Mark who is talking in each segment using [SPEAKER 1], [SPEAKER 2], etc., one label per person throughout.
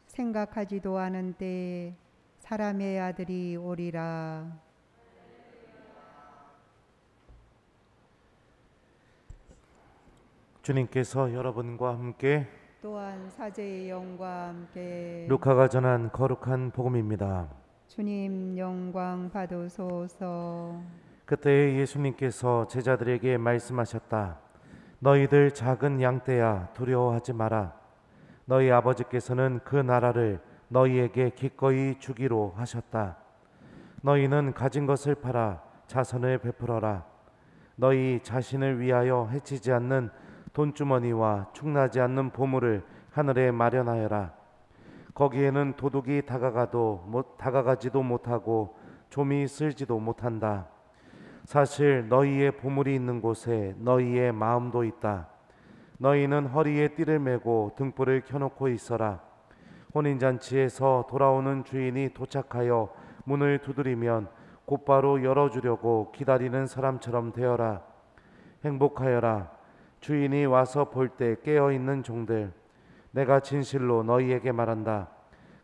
[SPEAKER 1] 생각하지도 않은 때에 사람의 아들이 오리라.
[SPEAKER 2] 주님께서 여러분과 함께
[SPEAKER 1] 또한 사제의 영과 함께
[SPEAKER 2] 루카가 전한 거룩한 복음입니다.
[SPEAKER 1] 주님 영광 받으소서.
[SPEAKER 2] 그때 예수님께서 제자들에게 말씀하셨다. 너희들 작은 양떼야, 두려워하지 마라. 너희 아버지께서는 그 나라를 너희에게 기꺼이 주기로 하셨다. 너희는 가진 것을 팔아 자선을 베풀어라. 너희 자신을 위하여 해치지 않는 돈주머니와 충나지 않는 보물을 하늘에 마련하여라. 거기에는 도둑이 다가가지도 못하고 좀이 쓸지도 못한다. 사실 너희의 보물이 있는 곳에 너희의 마음도 있다. 너희는 허리에 띠를 메고 등불을 켜놓고 있어라. 혼인잔치에서 돌아오는 주인이 도착하여 문을 두드리면 곧바로 열어주려고 기다리는 사람처럼 되어라. 행복하여라. 주인이 와서 볼 때 깨어있는 종들. 내가 진실로 너희에게 말한다.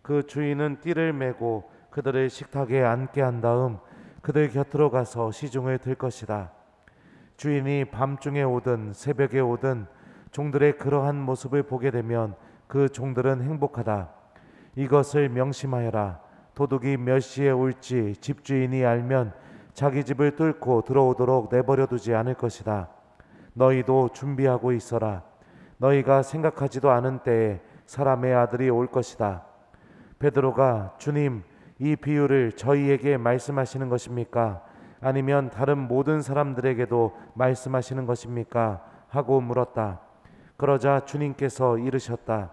[SPEAKER 2] 그 주인은 띠를 메고 그들을 식탁에 앉게 한 다음 그들 곁으로 가서 시중을 들 것이다. 주인이 밤중에 오든 새벽에 오든 종들의 그러한 모습을 보게 되면 그 종들은 행복하다. 이것을 명심하여라. 도둑이 몇 시에 올지 집주인이 알면 자기 집을 뚫고 들어오도록 내버려 두지 않을 것이다. 너희도 준비하고 있어라. 너희가 생각하지도 않은 때에 사람의 아들이 올 것이다. 베드로가 주님, 이 비유를 저희에게 말씀하시는 것입니까? 아니면 다른 모든 사람들에게도 말씀하시는 것입니까? 하고 물었다. 그러자 주님께서 이르셨다.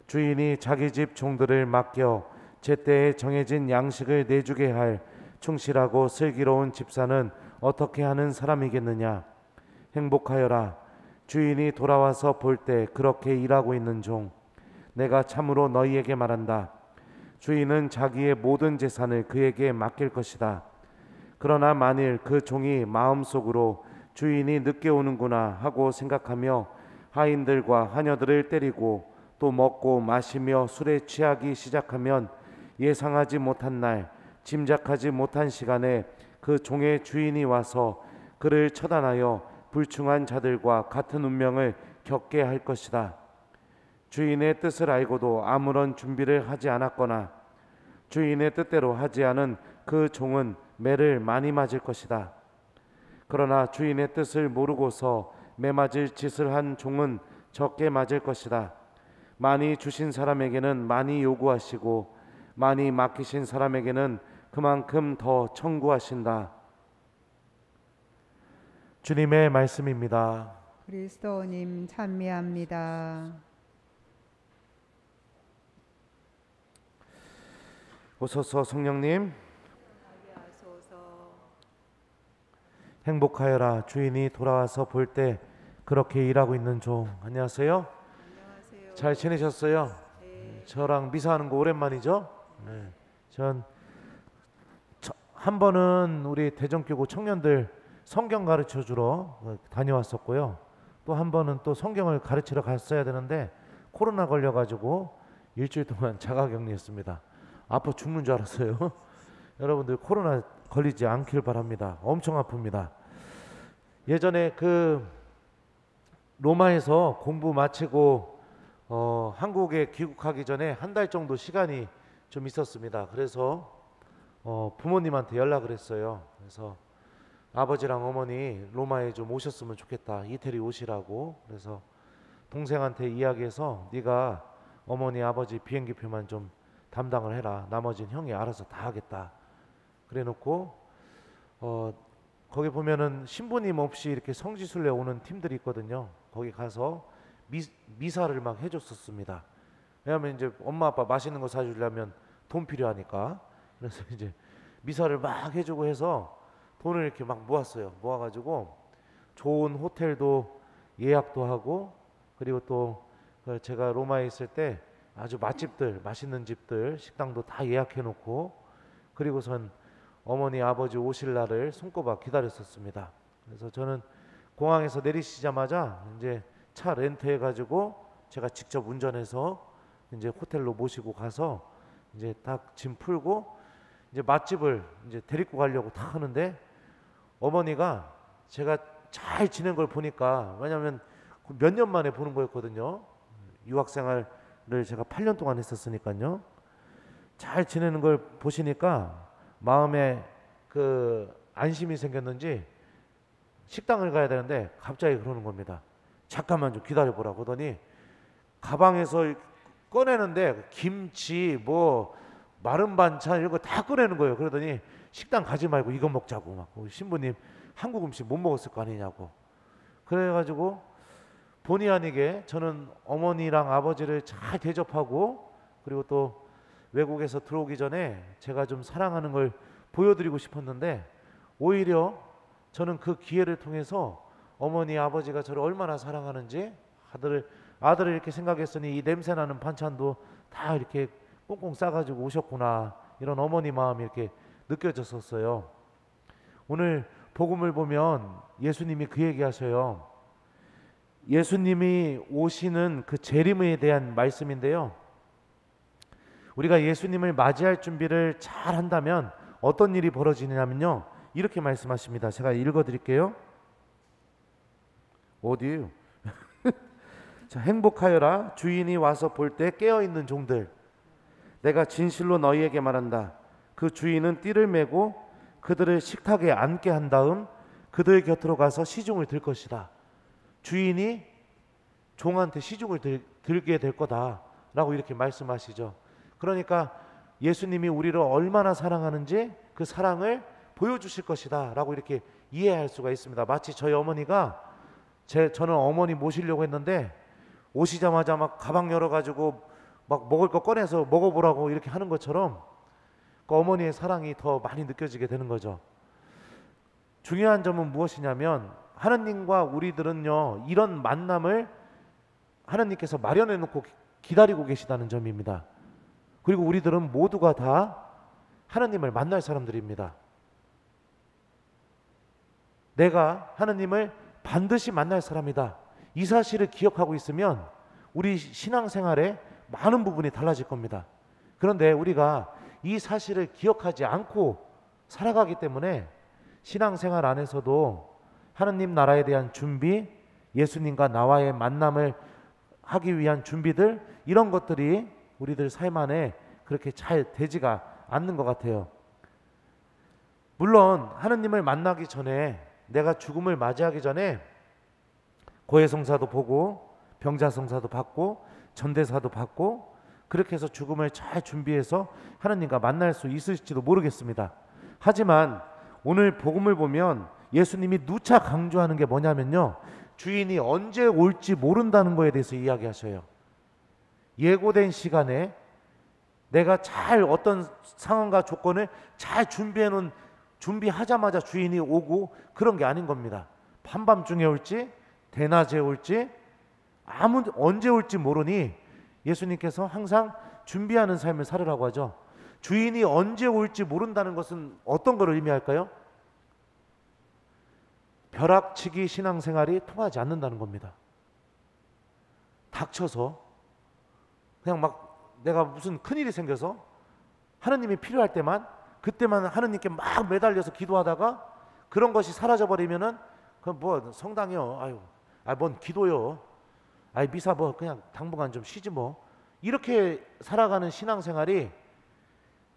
[SPEAKER 2] 주인이 자기 집 종들을 맡겨 제때에 정해진 양식을 내주게 할 충실하고 슬기로운 집사는 어떻게 하는 사람이겠느냐? 행복하여라. 주인이 돌아와서 볼 때 그렇게 일하고 있는 종. 내가 참으로 너희에게 말한다. 주인은 자기의 모든 재산을 그에게 맡길 것이다. 그러나 만일 그 종이 마음속으로 주인이 늦게 오는구나 하고 생각하며 하인들과 하녀들을 때리고 또 먹고 마시며 술에 취하기 시작하면 예상하지 못한 날, 짐작하지 못한 시간에 그 종의 주인이 와서 그를 처단하여 불충한 자들과 같은 운명을 겪게 할 것이다. 주인의 뜻을 알고도 아무런 준비를 하지 않았거나 주인의 뜻대로 하지 않은 그 종은 매를 많이 맞을 것이다. 그러나 주인의 뜻을 모르고서 매맞을 짓을 한 종은 적게 맞을 것이다. 많이 주신 사람에게는 많이 요구하시고 많이 맡기신 사람에게는 그만큼 더 청구하신다. 주님의 말씀입니다.
[SPEAKER 1] 그리스도님 찬미합니다.
[SPEAKER 2] 오소서 성령님. 행복하여라. 주인이 돌아와서 볼 때 그렇게 일하고 있는 종. 안녕하세요.
[SPEAKER 1] 안녕하세요.
[SPEAKER 2] 잘 지내셨어요?
[SPEAKER 1] 네.
[SPEAKER 2] 저랑 미사하는 거 오랜만이죠? 네. 전 한 번은 우리 대전교구 청년들 성경 가르쳐 주러 다녀왔었고요. 또 한 번은 또 성경을 가르치러 갔어야 되는데 코로나 걸려가지고 일주일 동안 자가격리했습니다. 아파 죽는 줄 알았어요. 여러분들 코로나 걸리지 않길 바랍니다. 엄청 아픕니다. 예전에 그 로마에서 공부 마치고 한국에 귀국하기 전에 한 달 정도 시간이 좀 있었습니다. 그래서 부모님한테 연락을 했어요. 그래서 아버지랑 어머니 로마에 좀 오셨으면 좋겠다. 이태리 오시라고. 그래서 동생한테 이야기해서 네가 어머니 아버지 비행기표만 좀 담당을 해라. 나머지는 형이 알아서 다 하겠다. 그래놓고 거기 보면은 신부님 없이 이렇게 성지순례 오는 팀들이 있거든요. 거기 가서 미사를 막 해줬었습니다. 왜냐하면 이제 엄마 아빠 맛있는 거 사주려면 돈 필요하니까. 그래서 이제 미사를 막 해주고 해서 돈을 이렇게 막 모았어요. 모아가지고 좋은 호텔도 예약도 하고, 그리고 또 제가 로마에 있을 때 아주 맛집들, 맛있는 집들 식당도 다 예약해 놓고, 그리고선 어머니 아버지 오실 날을 손꼽아 기다렸었습니다. 그래서 저는 공항에서 내리시자마자 이제 차 렌트해 가지고 제가 직접 운전해서 이제 호텔로 모시고 가서 이제 딱 짐 풀고 이제 맛집을 이제 데리고 가려고 딱 하는데 어머니가 제가 잘 지낸 걸 보니까, 왜냐하면 몇 년 만에 보는 거였거든요. 유학생활을 제가 8년 동안 했었으니까요. 잘 지내는 걸 보시니까 마음에 그 안심이 생겼는지 식당을 가야 되는데 갑자기 그러는 겁니다. 잠깐만 좀 기다려 보라고 하더니 가방에서 꺼내는데 김치 뭐 마른 반찬 이런 거 다 꺼내는 거예요. 그러더니 식당 가지 말고 이거 먹자고. 막 신부님 한국 음식 못 먹었을 거 아니냐고. 그래가지고 본의 아니게 저는 어머니랑 아버지를 잘 대접하고, 그리고 또 외국에서 들어오기 전에 제가 좀 사랑하는 걸 보여드리고 싶었는데, 오히려 저는 그 기회를 통해서 어머니 아버지가 저를 얼마나 사랑하는지, 아들을 이렇게 생각했으니 이 냄새나는 반찬도 다 이렇게 꽁꽁 싸가지고 오셨구나, 이런 어머니 마음이 이렇게 느껴졌었어요. 오늘 복음을 보면 예수님이 그 얘기하셔요. 예수님이 오시는 그 재림에 대한 말씀인데요, 우리가 예수님을 맞이할 준비를 잘 한다면 어떤 일이 벌어지냐면요, 이렇게 말씀하십니다. 제가 읽어드릴게요. 어디에요? 자, 행복하여라. 주인이 와서 볼 때 깨어있는 종들. 내가 진실로 너희에게 말한다. 그 주인은 띠를 메고 그들을 식탁에 앉게 한 다음 그들 곁으로 가서 시중을 들 것이다. 주인이 종한테 시중을 들게 될 거다라고 이렇게 말씀하시죠. 그러니까 예수님이 우리를 얼마나 사랑하는지 그 사랑을 보여주실 것이다 라고 이렇게 이해할 수가 있습니다. 마치 저희 어머니가 저는 어머니 모시려고 했는데 오시자마자 막 가방 열어가지고 막 먹을 거 꺼내서 먹어보라고 이렇게 하는 것처럼 그 어머니의 사랑이 더 많이 느껴지게 되는 거죠. 중요한 점은 무엇이냐면 하나님과 우리들은요, 이런 만남을 하나님께서 마련해 놓고 기다리고 계시다는 점입니다. 그리고 우리들은 모두가 다 하나님을 만날 사람들입니다. 내가 하나님을 반드시 만날 사람이다, 이 사실을 기억하고 있으면 우리 신앙생활에 많은 부분이 달라질 겁니다. 그런데 우리가 이 사실을 기억하지 않고 살아가기 때문에 신앙생활 안에서도 하나님 나라에 대한 준비, 예수님과 나와의 만남을 하기 위한 준비들, 이런 것들이 우리들 삶 안에 그렇게 잘 되지가 않는 것 같아요. 물론 하나님을 만나기 전에, 내가 죽음을 맞이하기 전에 고해성사도 보고 병자성사도 받고 전대사도 받고 그렇게 해서 죽음을 잘 준비해서 하나님과 만날 수 있을지도 모르겠습니다. 하지만 오늘 복음을 보면 예수님이 누차 강조하는 게 뭐냐면요, 주인이 언제 올지 모른다는 거에 대해서 이야기하셔요. 예고된 시간에 내가 잘 어떤 상황과 조건을 잘 준비하자마자 주인이 오고, 그런 게 아닌 겁니다. 한밤중에 올지 대낮에 올지 언제 올지 모르니 예수님께서 항상 준비하는 삶을 살으라고 하죠. 주인이 언제 올지 모른다는 것은 어떤 걸 의미할까요? 벼락치기 신앙생활이 통하지 않는다는 겁니다. 닥쳐서 그냥 막 내가 무슨 큰일이 생겨서 하나님이 필요할 때만, 그때만 하나님께 막 매달려서 기도하다가 그런 것이 사라져버리면은 그건 뭐 성당이요, 뭔 기도요, 미사 뭐 그냥 당분간 좀 쉬지 뭐, 이렇게 살아가는 신앙생활이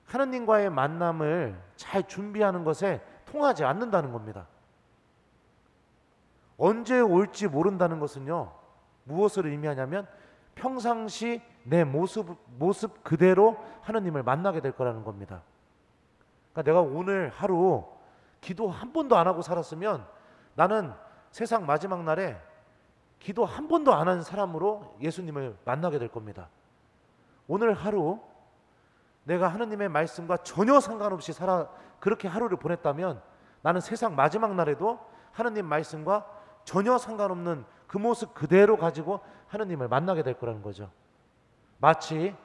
[SPEAKER 2] 하나님과의 만남을 잘 준비하는 것에 통하지 않는다는 겁니다. 언제 올지 모른다는 것은요, 무엇을 의미하냐면 평상시 내 모습 그대로 하나님을 만나게 될 거라는 겁니다. 그러니까 내가 오늘 하루 기도 한 번도 안 하고 살았으면 나는 세상 마지막 날에 기도 한 번도 안 한 사람으로 예수님을 만나게 될 겁니다. 오늘 하루 내가 하나님의 말씀과 전혀 상관없이 그렇게 하루를 보냈다면 나는 세상 마지막 날에도 하나님 말씀과 전혀 상관없는 그 모습 그대로 가지고 하나님을 만나게 될 거라는 거죠. 마치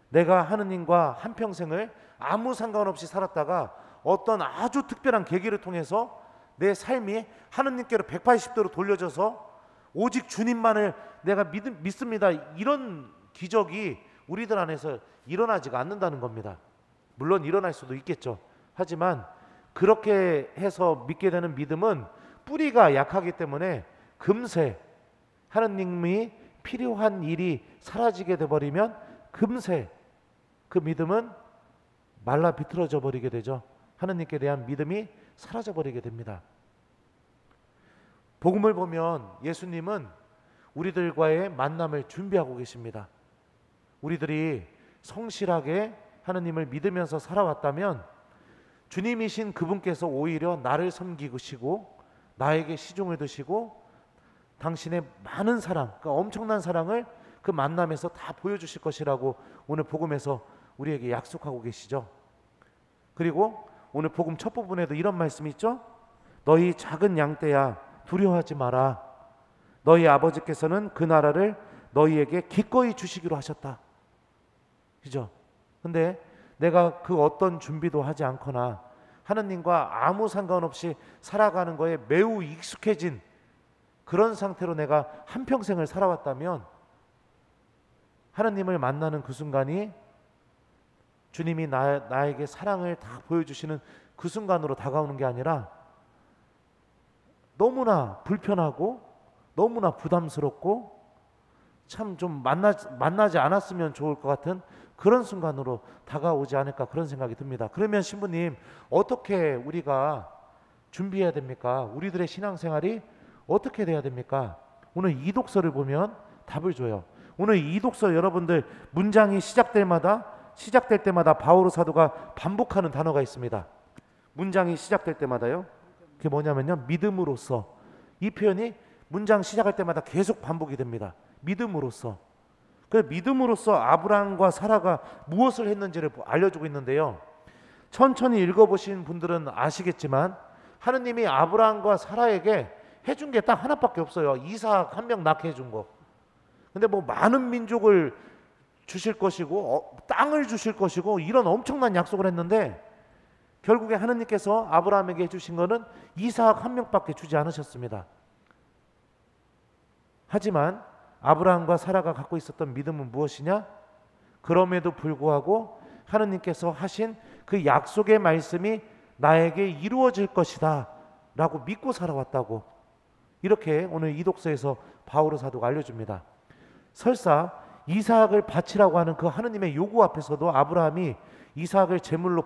[SPEAKER 2] 내가 하나님과 한평생을 아무 상관없이 살았다가 어떤 아주 특별한 계기를 통해서 내 삶이 하나님께로 180도로 돌려져서 오직 주님만을 내가 믿습니다, 이런 기적이 우리들 안에서 일어나지가 않는다는 겁니다. 물론 일어날 수도 있겠죠. 하지만 그렇게 해서 믿게 되는 믿음은 뿌리가 약하기 때문에 금세 하느님이 필요한 일이 사라지게 돼버리면 금세 그 믿음은 말라 비틀어져 버리게 되죠. 하느님께 대한 믿음이 사라져 버리게 됩니다. 복음을 보면 예수님은 우리들과의 만남을 준비하고 계십니다. 우리들이 성실하게 하느님을 믿으면서 살아왔다면 주님이신 그분께서 오히려 나를 섬기시고 나에게 시중을 드시고 당신의 많은 사랑, 그러니까 엄청난 사랑을 그 만남에서 다 보여주실 것이라고 오늘 복음에서 우리에게 약속하고 계시죠. 그리고 오늘 복음 첫 부분에도 이런 말씀이 있죠. 너희 작은 양떼야 두려워하지 마라. 너희 아버지께서는 그 나라를 너희에게 기꺼이 주시기로 하셨다. 그죠? 근데 내가 그 어떤 준비도 하지 않거나 하느님과 아무 상관없이 살아가는 거에 매우 익숙해진 그런 상태로 내가 한평생을 살아왔다면 하느님을 만나는 그 순간이 주님이 나에게 사랑을 다 보여주시는 그 순간으로 다가오는 게 아니라 너무나 불편하고 너무나 부담스럽고 참 좀 만나지 않았으면 좋을 것 같은 그런 순간으로 다가오지 않을까 그런 생각이 듭니다. 그러면 신부님 어떻게 우리가 준비해야 됩니까? 우리들의 신앙생활이 어떻게 돼야 됩니까? 오늘 이 독서를 보면 답을 줘요. 오늘 이 독서 여러분들 문장이 시작될 때마다 바오로 사도가 반복하는 단어가 있습니다. 문장이 시작될 때마다요. 그게 뭐냐면요. 믿음으로써. 이 표현이 문장 시작할 때마다 계속 반복이 됩니다. 믿음으로써. 그 믿음으로써 아브라함과 사라가 무엇을 했는지를 알려주고 있는데요. 천천히 읽어보신 분들은 아시겠지만 하느님이 아브라함과 사라에게 해준 게 딱 하나밖에 없어요. 이삭 한 명 낳게 해준 거. 근데 뭐 많은 민족을 주실 것이고 땅을 주실 것이고 이런 엄청난 약속을 했는데 결국에 하느님께서 아브라함에게 해주신 거는 이삭 한 명밖에 주지 않으셨습니다. 하지만 아브라함과 사라가 갖고 있었던 믿음은 무엇이냐? 그럼에도 불구하고 하느님께서 하신 그 약속의 말씀이 나에게 이루어질 것이다 라고 믿고 살아왔다고 이렇게 오늘 이 독서에서 바오로 사도가 알려줍니다. 설사 이삭을 바치라고 하는 그 하느님의 요구 앞에서도 아브라함이 이삭을 제물로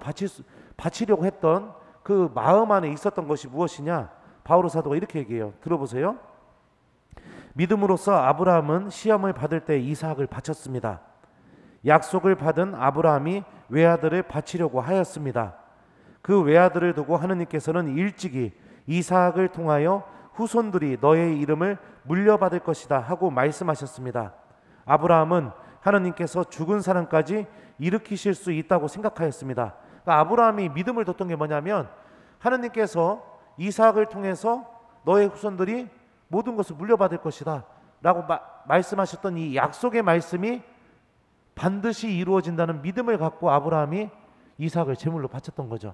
[SPEAKER 2] 바치려고 했던 그 마음 안에 있었던 것이 무엇이냐? 바오로 사도가 이렇게 얘기해요. 들어보세요. 믿음으로써 아브라함은 시험을 받을 때 이삭을 바쳤습니다. 약속을 받은 아브라함이 외아들을 바치려고 하였습니다. 그 외아들을 두고 하느님께서는 일찍이 이삭을 통하여 후손들이 너의 이름을 물려받을 것이다 하고 말씀하셨습니다. 아브라함은 하느님께서 죽은 사람까지 일으키실 수 있다고 생각하였습니다. 그러니까 아브라함이 믿음을 뒀던 게 뭐냐면 하느님께서 이삭을 통해서 너의 후손들이 모든 것을 물려받을 것이다 라고 말씀하셨던 이 약속의 말씀이 반드시 이루어진다는 믿음을 갖고 아브라함이 이삭을 제물로 바쳤던 거죠.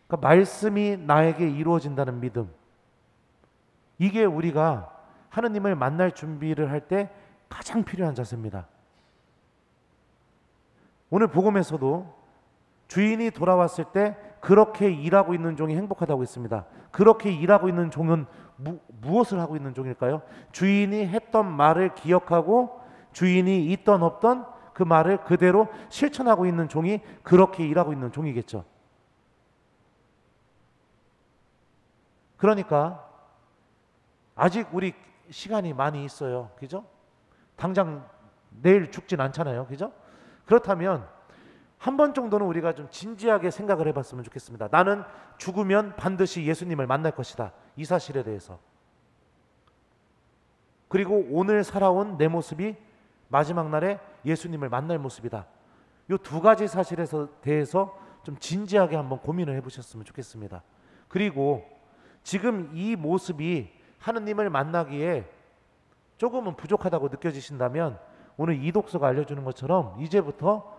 [SPEAKER 2] 그러니까 말씀이 나에게 이루어진다는 믿음, 이게 우리가 하느님을 만날 준비를 할 때 가장 필요한 자세입니다. 오늘 복음에서도 주인이 돌아왔을 때 그렇게 일하고 있는 종이 행복하다고 했습니다. 그렇게 일하고 있는 종은 무엇을 하고 있는 종일까요? 주인이 했던 말을 기억하고 주인이 있던 없던 그 말을 그대로 실천하고 있는 종이 그렇게 일하고 있는 종이겠죠. 그러니까 아직 우리 시간이 많이 있어요. 그죠? 당장 내일 죽진 않잖아요. 그죠? 그렇다면 한 번 정도는 우리가 좀 진지하게 생각을 해봤으면 좋겠습니다. 나는 죽으면 반드시 예수님을 만날 것이다. 이 사실에 대해서. 그리고 오늘 살아온 내 모습이 마지막 날에 예수님을 만날 모습이다. 이 두 가지 사실에 대해서 좀 진지하게 한번 고민을 해보셨으면 좋겠습니다. 그리고 지금 이 모습이 하느님을 만나기에 조금은 부족하다고 느껴지신다면 오늘 이 독서가 알려주는 것처럼 이제부터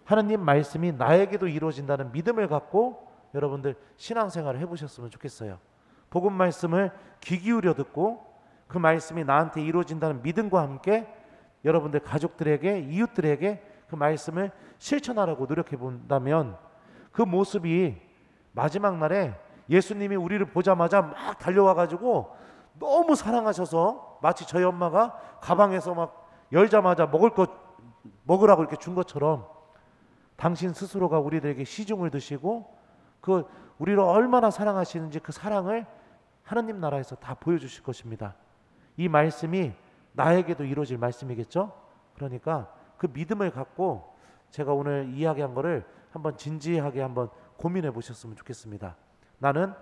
[SPEAKER 2] 하느님 말씀이 나에게도 이루어진다는 믿음을 갖고 여러분들 신앙생활을 해보셨으면 좋겠어요. 복음 말씀을 귀 기울여 듣고 그 말씀이 나한테 이루어진다는 믿음과 함께 여러분들 가족들에게, 이웃들에게 그 말씀을 실천하라고 노력해 본다면 그 모습이 마지막 날에 예수님이 우리를 보자마자 막 달려와 가지고 너무 사랑하셔서 마치 저희 엄마가 가방에서 막 열자마자 먹을 것 먹으라고 이렇게 준 것처럼 당신 스스로가 우리들에게 시중을 드시고 그 우리를 얼마나 사랑하시는지 그 사랑을 하느님 나라에서 다 보여주실 것입니다. 이 말씀이 나에게도 이루어질 말씀이겠죠? 그러니까 그 믿음을 갖고 제가 오늘 이야기한 거를 한번 진지하게 한번 고민해 보셨으면 좋겠습니다. 나는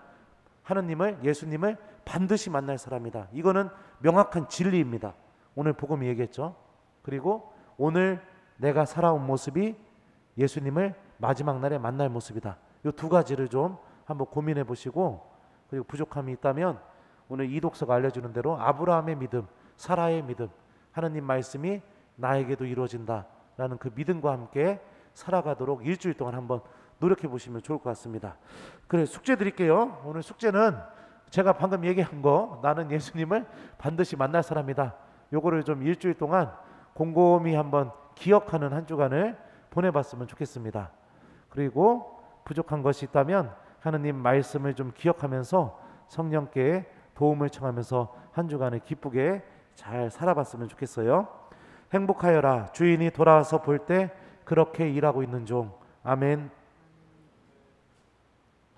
[SPEAKER 2] 하느님을, 예수님을 반드시 만날 사람이다. 이거는 명확한 진리입니다. 오늘 복음이 얘기했죠. 그리고 오늘 내가 살아온 모습이 예수님을 마지막 날에 만날 모습이다. 이 두 가지를 좀 한번 고민해 보시고, 그리고 부족함이 있다면 오늘 이 독서가 알려주는 대로 아브라함의 믿음, 사라의 믿음, 하느님 말씀이 나에게도 이루어진다라는 그 믿음과 함께 살아가도록 일주일 동안 한번 노력해 보시면 좋을 것 같습니다. 그래, 숙제 드릴게요. 오늘 숙제는 제가 방금 얘기한 거, 나는 예수님을 반드시 만날 사람이다. 요거를 좀 일주일 동안 곰곰이 한번 기억하는 한 주간을 보내봤으면 좋겠습니다. 그리고 부족한 것이 있다면 하느님 말씀을 좀 기억하면서 성령께 도움을 청하면서 한 주간을 기쁘게 잘 살아봤으면 좋겠어요. 행복하여라. 주인이 돌아와서 볼 때 그렇게 일하고 있는 종. 아멘.